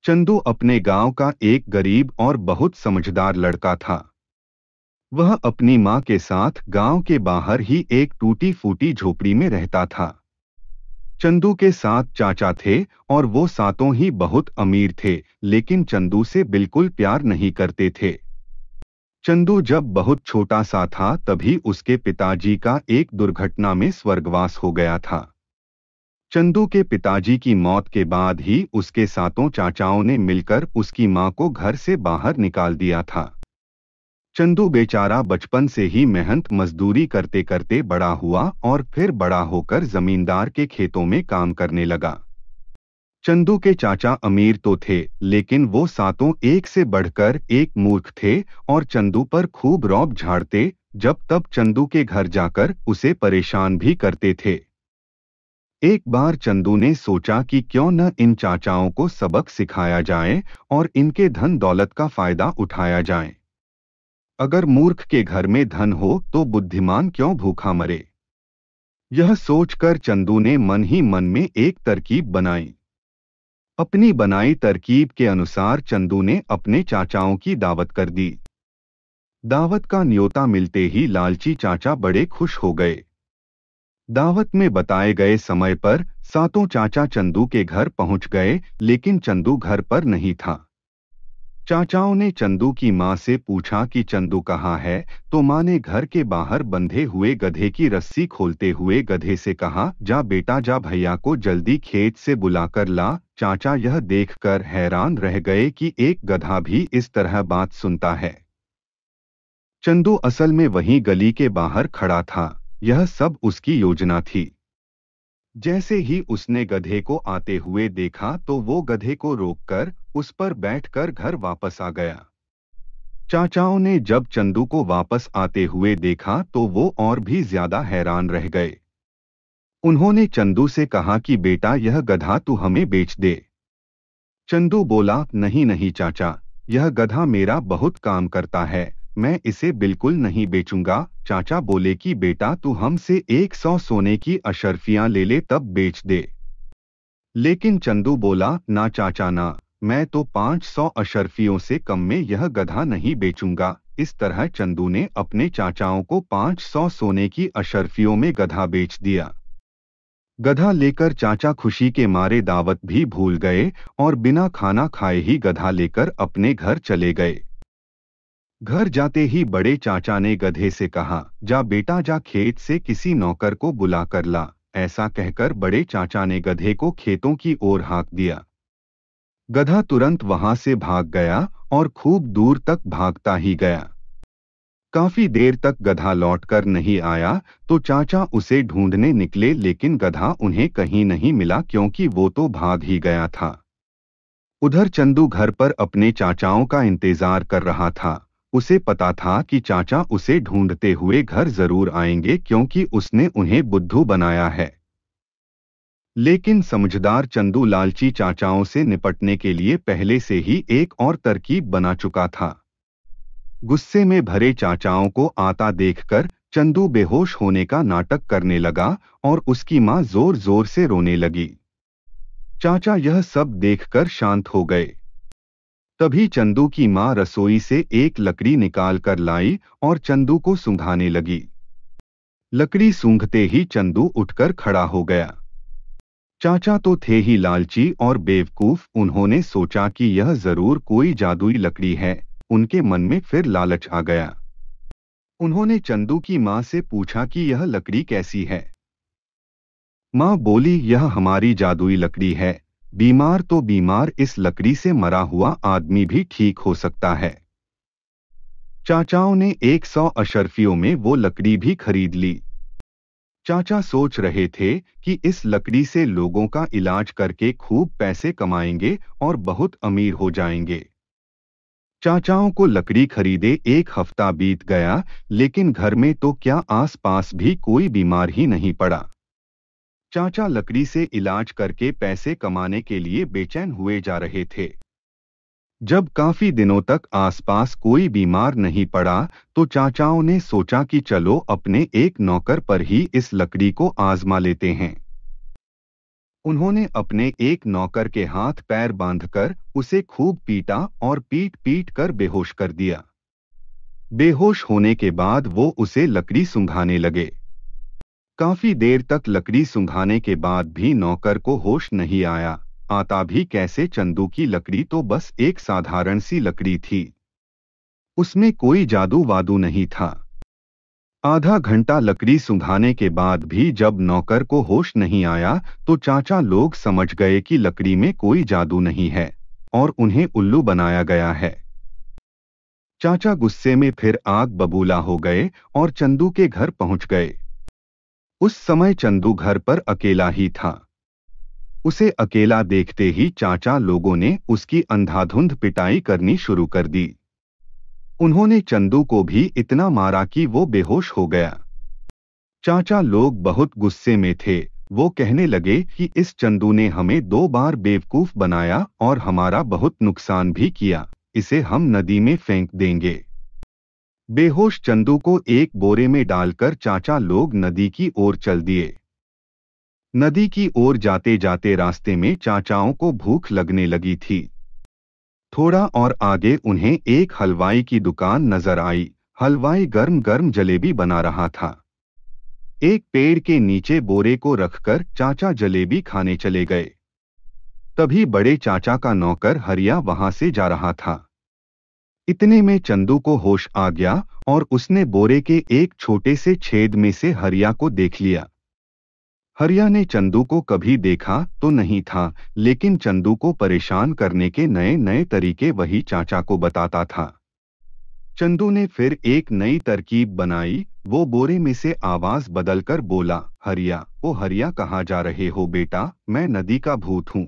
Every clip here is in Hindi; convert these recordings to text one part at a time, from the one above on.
चंदू अपने गांव का एक गरीब और बहुत समझदार लड़का था। वह अपनी मां के साथ गांव के बाहर ही एक टूटी फूटी झोपड़ी में रहता था। चंदू के साथ चाचा थे और वो सातों ही बहुत अमीर थे, लेकिन चंदू से बिल्कुल प्यार नहीं करते थे। चंदू जब बहुत छोटा सा था तभी उसके पिताजी का एक दुर्घटना में स्वर्गवास हो गया था। चंदू के पिताजी की मौत के बाद ही उसके सातों चाचाओं ने मिलकर उसकी मां को घर से बाहर निकाल दिया था। चंदू बेचारा बचपन से ही मेहनत मजदूरी करते करते बड़ा हुआ और फिर बड़ा होकर जमींदार के खेतों में काम करने लगा। चंदू के चाचा अमीर तो थे, लेकिन वो सातों एक से बढ़कर एक मूर्ख थे और चंदू पर खूब रौब झाड़ते, जब तब चंदू के घर जाकर उसे परेशान भी करते थे। एक बार चंदू ने सोचा कि क्यों न इन चाचाओं को सबक सिखाया जाए और इनके धन दौलत का फायदा उठाया जाए। अगर मूर्ख के घर में धन हो तो बुद्धिमान क्यों भूखा मरे। यह सोचकर चंदू ने मन ही मन में एक तरकीब बनाई। अपनी बनाई तरकीब के अनुसार चंदू ने अपने चाचाओं की दावत कर दी। दावत का न्योता मिलते ही लालची चाचा बड़े खुश हो गए। दावत में बताए गए समय पर सातों चाचा चंदू के घर पहुंच गए, लेकिन चंदू घर पर नहीं था। चाचाओं ने चंदू की मां से पूछा कि चंदू कहाँ है, तो मां ने घर के बाहर बंधे हुए गधे की रस्सी खोलते हुए गधे से कहा, जा बेटा जा, भैया को जल्दी खेत से बुलाकर ला। चाचा यह देखकर हैरान रह गए कि एक गधा भी इस तरह बात सुनता है। चंदू असल में वहीं गली के बाहर खड़ा था। यह सब उसकी योजना थी। जैसे ही उसने गधे को आते हुए देखा तो वो गधे को रोककर उस पर बैठकर घर वापस आ गया। चाचाओं ने जब चंदू को वापस आते हुए देखा तो वो और भी ज्यादा हैरान रह गए। उन्होंने चंदू से कहा कि बेटा यह गधा तू हमें बेच दे। चंदू बोला, नहीं नहीं चाचा, यह गधा मेरा बहुत काम करता है, मैं इसे बिल्कुल नहीं बेचूंगा। चाचा बोले कि बेटा तू हमसे 100 सोने की अशर्फियां ले ले तब बेच दे। लेकिन चंदू बोला, ना चाचा ना, मैं तो 500 अशर्फियों से कम में यह गधा नहीं बेचूंगा। इस तरह चंदू ने अपने चाचाओं को 500 सोने की अशर्फियों में गधा बेच दिया। गधा लेकर चाचा खुशी के मारे दावत भी भूल गए और बिना खाना खाए ही गधा लेकर अपने घर चले गए। घर जाते ही बड़े चाचा ने गधे से कहा, जा बेटा जा, खेत से किसी नौकर को बुला कर ला। ऐसा कहकर बड़े चाचा ने गधे को खेतों की ओर हाँक दिया। गधा तुरंत वहां से भाग गया और खूब दूर तक भागता ही गया। काफी देर तक गधा लौटकर नहीं आया तो चाचा उसे ढूंढने निकले, लेकिन गधा उन्हें कहीं नहीं मिला क्योंकि वो तो भाग ही गया था। उधर चंदू घर पर अपने चाचाओं का इंतजार कर रहा था। उसे पता था कि चाचा उसे ढूंढते हुए घर जरूर आएंगे क्योंकि उसने उन्हें बुद्धू बनाया है। लेकिन समझदार चंदू लालची चाचाओं से निपटने के लिए पहले से ही एक और तरकीब बना चुका था। गुस्से में भरे चाचाओं को आता देखकर चंदू बेहोश होने का नाटक करने लगा और उसकी मां जोर जोर से रोने लगी। चाचा यह सब देखकर शांत हो गए। तभी चंदू की मां रसोई से एक लकड़ी निकाल कर लाई और चंदू को सूंघाने लगी। लकड़ी सूंघते ही चंदू उठकर खड़ा हो गया। चाचा तो थे ही लालची और बेवकूफ, उन्होंने सोचा कि यह जरूर कोई जादुई लकड़ी है। उनके मन में फिर लालच आ गया। उन्होंने चंदू की मां से पूछा कि यह लकड़ी कैसी है। मां बोली, यह हमारी जादुई लकड़ी है। बीमार तो बीमार, इस लकड़ी से मरा हुआ आदमी भी ठीक हो सकता है। चाचाओं ने 100 अशर्फियों में वो लकड़ी भी खरीद ली। चाचा सोच रहे थे कि इस लकड़ी से लोगों का इलाज करके खूब पैसे कमाएंगे और बहुत अमीर हो जाएंगे। चाचाओं को लकड़ी खरीदे 1 हफ्ता बीत गया, लेकिन घर में तो क्या आस-पास भी कोई बीमार ही नहीं पड़ा। चाचा लकड़ी से इलाज करके पैसे कमाने के लिए बेचैन हुए जा रहे थे। जब काफी दिनों तक आसपास कोई बीमार नहीं पड़ा तो चाचाओं ने सोचा कि चलो अपने एक नौकर पर ही इस लकड़ी को आजमा लेते हैं। उन्होंने अपने एक नौकर के हाथ पैर बांधकर उसे खूब पीटा और पीट पीट कर बेहोश कर दिया। बेहोश होने के बाद वो उसे लकड़ी सुंघाने लगे। काफी देर तक लकड़ी सुंघाने के बाद भी नौकर को होश नहीं आया। आता भी कैसे, चंदू की लकड़ी तो बस एक साधारण सी लकड़ी थी, उसमें कोई जादू वादू नहीं था। आधा घंटा लकड़ी सुंघाने के बाद भी जब नौकर को होश नहीं आया तो चाचा लोग समझ गए कि लकड़ी में कोई जादू नहीं है और उन्हें उल्लू बनाया गया है। चाचा गुस्से में फिर आग बबूला हो गए और चंदू के घर पहुंच गए। उस समय चंदू घर पर अकेला ही था। उसे अकेला देखते ही चाचा लोगों ने उसकी अंधाधुंध पिटाई करनी शुरू कर दी। उन्होंने चंदू को भी इतना मारा कि वो बेहोश हो गया। चाचा लोग बहुत गुस्से में थे। वो कहने लगे कि इस चंदू ने हमें 2 बार बेवकूफ बनाया और हमारा बहुत नुकसान भी किया, इसे हम नदी में फेंक देंगे। बेहोश चंदू को एक बोरे में डालकर चाचा लोग नदी की ओर चल दिए। नदी की ओर जाते जाते रास्ते में चाचाओं को भूख लगने लगी थी। थोड़ा और आगे उन्हें एक हलवाई की दुकान नजर आई। हलवाई गर्म गर्म जलेबी बना रहा था। एक पेड़ के नीचे बोरे को रखकर चाचा जलेबी खाने चले गए। तभी बड़े चाचा का नौकर हरिया वहां से जा रहा था। इतने में चंदू को होश आ गया और उसने बोरे के एक छोटे से छेद में से हरिया को देख लिया। हरिया ने चंदू को कभी देखा तो नहीं था, लेकिन चंदू को परेशान करने के नए नए तरीके वही चाचा को बताता था। चंदू ने फिर एक नई तरकीब बनाई। वो बोरे में से आवाज बदलकर बोला, हरिया, ओ हरिया, कहाँ जा रहे हो बेटा? मैं नदी का भूत हूँ।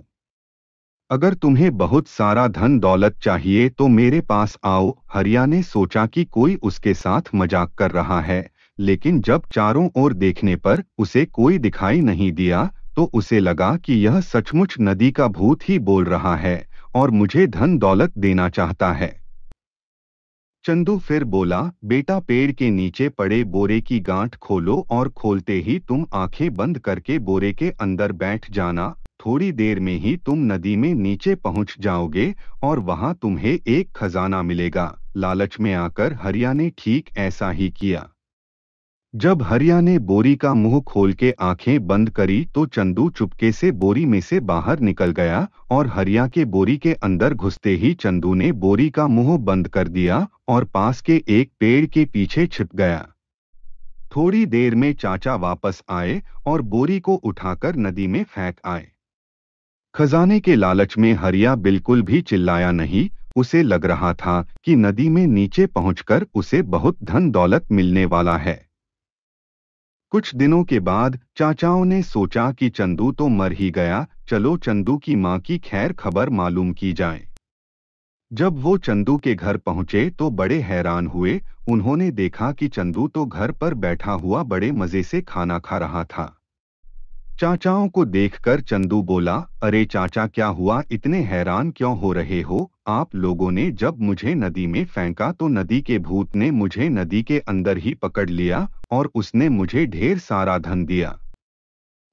अगर तुम्हें बहुत सारा धन दौलत चाहिए तो मेरे पास आओ। हरिया ने सोचा कि कोई उसके साथ मजाक कर रहा है, लेकिन जब चारों ओर देखने पर उसे कोई दिखाई नहीं दिया तो उसे लगा कि यह सचमुच नदी का भूत ही बोल रहा है और मुझे धन दौलत देना चाहता है। चंदू फिर बोला, बेटा, पेड़ के नीचे पड़े बोरे की गांठ खोलो और खोलते ही तुम आंखें बंद करके बोरे के अंदर बैठ जाना। थोड़ी देर में ही तुम नदी में नीचे पहुंच जाओगे और वहां तुम्हें एक खजाना मिलेगा। लालच में आकर हरिया ने ठीक ऐसा ही किया। जब हरिया ने बोरी का मुंह खोल के आंखें बंद करी तो चंदू चुपके से बोरी में से बाहर निकल गया और हरिया के बोरी के अंदर घुसते ही चंदू ने बोरी का मुंह बंद कर दिया और पास के एक पेड़ के पीछे छिप गया। थोड़ी देर में चाचा वापस आए और बोरी को उठाकर नदी में फेंक आए। खजाने के लालच में हरिया बिल्कुल भी चिल्लाया नहीं। उसे लग रहा था कि नदी में नीचे पहुंचकर उसे बहुत धन दौलत मिलने वाला है। कुछ दिनों के बाद चाचाओं ने सोचा कि चंदू तो मर ही गया, चलो चंदू की मां की खैर खबर मालूम की जाए। जब वो चंदू के घर पहुंचे तो बड़े हैरान हुए। उन्होंने देखा कि चंदू तो घर पर बैठा हुआ बड़े मजे से खाना खा रहा था। चाचाओं को देखकर चंदू बोला, अरे चाचा, क्या हुआ? इतने हैरान क्यों हो रहे हो? आप लोगों ने जब मुझे नदी में फेंका तो नदी के भूत ने मुझे नदी के अंदर ही पकड़ लिया और उसने मुझे ढेर सारा धन दिया।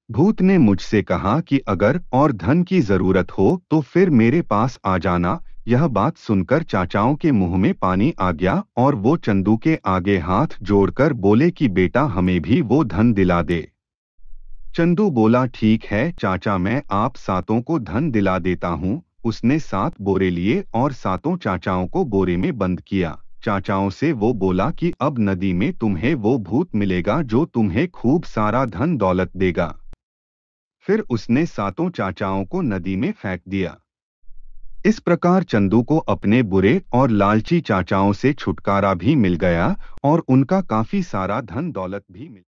भूत ने मुझसे कहा कि अगर और धन की जरूरत हो तो फिर मेरे पास आ जाना। यह बात सुनकर चाचाओं के मुंह में पानी आ गया और वो चंदू के आगे हाथ जोड़कर बोले कि बेटा, हमें भी वो धन दिला दे। चंदू बोला, ठीक है चाचा, मैं आप सातों को धन दिला देता हूँ। उसने 7 बोरे लिए और सातों चाचाओं को बोरे में बंद किया। चाचाओं से वो बोला कि अब नदी में तुम्हें वो भूत मिलेगा जो तुम्हें खूब सारा धन दौलत देगा। फिर उसने सातों चाचाओं को नदी में फेंक दिया। इस प्रकार चंदू को अपने बुरे और लालची चाचाओं से छुटकारा भी मिल गया और उनका काफी सारा धन दौलत भी मिल